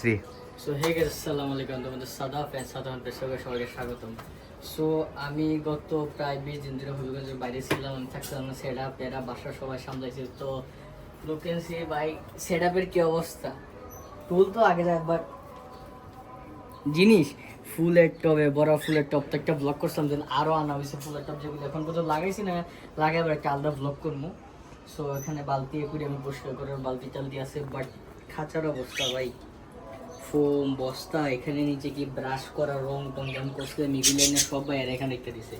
3 so hey guys, আসসালামু আলাইকুম। তোমাদের সাদাফ এন্ড সাধারণ পেশাকে সবাইকে স্বাগতম। সো আমি গত প্রায় 20 দিন ধরে হবিগঞ্জের বাইরে ছিলাম। আমি থাকছিলাম না, সেটআপ এরা বাসা সবাই সামলাইছে। তো লোকেন সে ভাই সেটআপের কি অবস্থা, টুল তো আগে যায়, বাট জিনিস ফুলের টবে বড় ফুলের টব তো একটা ব্লগ করছিলাম, দেন আরও আনা হয়েছে ফুলের টব যেগুলো এখন পর্যন্ত লাগাইছি না, লাগাবার একটা আলাদা ব্লগ করবো। সো এখানে বালতি করে আমি পরিষ্কার করে বালতি চাল দিয়ে আছে, বাট খাঁচার অবস্থা ভাই ফোম বস্তা, এখানে নিচে কি ব্রাশ করা রং টং যেমন করছে মিগুলেনে সব বাইরে এখানে রেখে দিছে।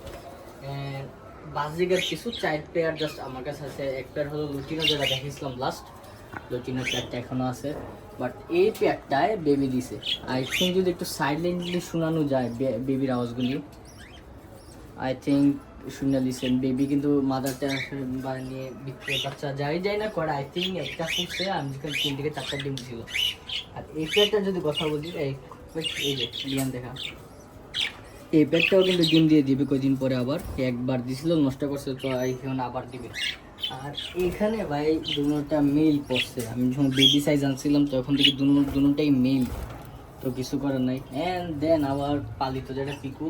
বাজিগার কিছু 4 পেয়ার জাস্ট আমার কাছে আছে। এক পেয়ার হলো লুটিনো, যেটা দেখেছিলাম লাস্ট, লুটিনো পেয়ারটা এখনো আছে, বাট এই পেয়ারটায় বেবি দিছে। আই থিঙ্ক যদি একটু সাইলেন্টলি শোনানো যায় বেবির আওয়াজগুলি, আই থিঙ্ক শুনে দিচ্ছেন বেবি, কিন্তু মাদারটা নিয়ে বিক্রি বাচ্চা যাই না করে। আই থিঙ্ক একটা ফুটছে, আমি যখন 3 থেকে 4টা ডিম ছিল। আর এই পেয়ারটা যদি কথা বলি, এই যে ডিম দেখা, এই পেয়ারটাও কিন্তু ডিম দিয়ে দিবে কয়দিন পরে। আবার একবার দিছিল, নষ্ট করছে, তো এখন আবার দিবে। আর এখানে ভাই দুটোটা মেল পড়ছে। আমি যখন বেবি সাইজ আনছিলাম তখন থেকে দুটোটাই মেল, তো কিছু করার নাই। অ্যান্ড দেন আবার পালিত যেটা পিকু,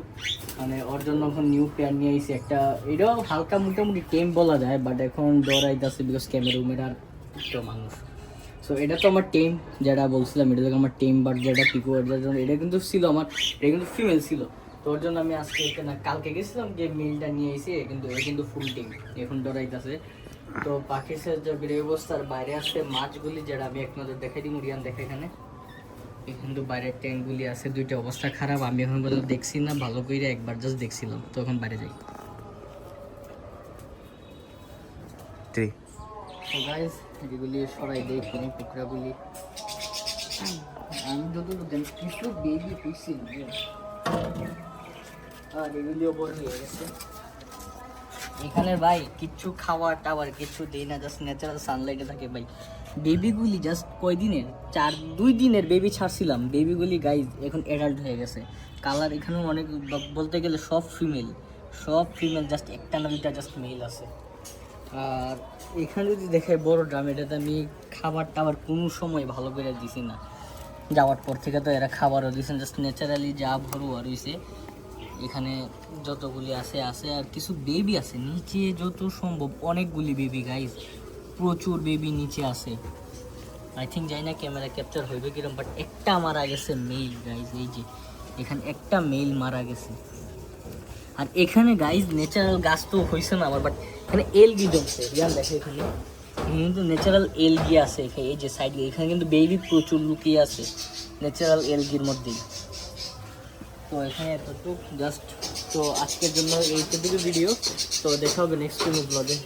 মানে ওর জন্য এখন নিউ পেয়ার নিয়ে আইসি একটা। এটাও হালকা মোটামুটি টেম বলা যায়, বাট এখন ডরাইতেছে বিকজ ক্যামেরার তো মানুষ। সো এটা তো আমার টেম, যেটা বলছিলাম এটা থেকে আমার টেম, বাট যেটা পিকু এটার জন্য, এটা কিন্তু ছিল আমার, এটা কিন্তু ফিমেল ছিল। তো ওর জন্য আমি আজকে না কালকে গেছিলাম যে মেলটা নিয়ে এসে, কিন্তু এটা কিন্তু ফুল টেম, এখন ডরাইতেছে। তো পাখির সাথে অবস্থার বাইরে আসছে মাছগুলি, যেটা আমি এক নজর দেখাই দিই। মুড়িয়ান দেখে এখানে কিন্তু বাইরের ট্যাঙ্কগুলি আছে, দুইটা অবস্থা খারাপ। আমি এখন পর্যন্ত দেখছি না ভালো করে, একবার জাস্ট দেখছিলাম, তো এখন বাইরে যাই। তো গাইস এগুলি সরাই দেখি টুকরাগুলি, আমি যতটুকু দেখ কিছু বেবি পিসি, আর এগুলিও বড় হয়ে গেছে। এখানে ভাই কিচ্ছু খাওয়ার টাওয়ার কিচ্ছু দেই না, জাস্ট ন্যাচারাল সানলাইটে থাকে ভাই। বেবিগুলি জাস্ট কয়দিনের, 2 দিনের বেবি ছাড়ছিলাম, বেবিগুলি গাইজ এখন অ্যাডাল্ট হয়ে গেছে। কালার এখানেও অনেক, বলতে গেলে সব ফিমেল, জাস্ট একটা না দুইটা জাস্ট মেল আছে। আর এখানে যদি দেখে বড় ড্রাম, এটাতে আমি খাবার টাবার কোনো সময় ভালো করে দিছি না। যাওয়ার পর থেকে তো এরা খাবারও দিয়েছেন, জাস্ট ন্যাচারালি যা ভরুয়া রয়েছে। এখানে যতগুলি আছে, আর কিছু বেবি আছে নিচে, যত সম্ভব অনেকগুলি বেবি গাইজ, প্রচুর বেবি নিচে আছে। আই থিঙ্ক যাই না ক্যামেরা ক্যাপচার হইবে কিরম, বাট একটা মারা গেছে মেল গাইজ, এই যে এখানে একটা মেল মারা গেছে। আর এখানে গাইজ ন্যাচারাল গাছ তো হয়েছে না আমার, বাট এখানে এলগি জমছে, রিয়ান দেখে এখানে কিন্তু ন্যাচারাল এলগি আছে। এই যে সাইডে এখানে কিন্তু বেবি প্রচুর লুকিয়ে আছে ন্যাচারাল এলগির মধ্যেই। তো এখানে এতটুকু জাস্ট। তো আজকের জন্য এইটুকু ভিডিও, তো দেখা হবে নেক্সট কোনো ব্লগে।